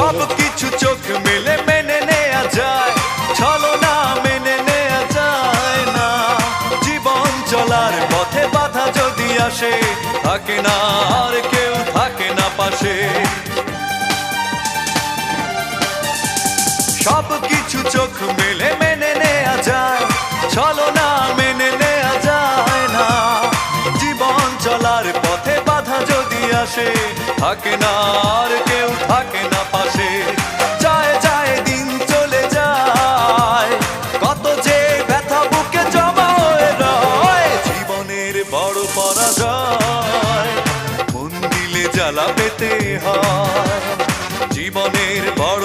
সবকিছু চোখ মেলে মেনে নেয়া যায়, ছলনা মেনে নেয়া যায় না। জীবন চলার পথে বাধা যদি আসে, থাকে না আর কেউ, থাকে না পাশে। সবকিছু চোখ মেলে মেনে নেয়া যায়, ছলনা মেনে নেয়া যায় না। জীবন চলার পথে বাধা যদি আসে, থাকে না আর কেউ, থাকে না পাশে। যায় যায় দিন চলে যায়, কত যে ব্যথা বুকে জমা হয়ে রয়। জীবনের বড় পরাজয়, মন দিলে জ্বালা পেতে হয়। জীবনের বড়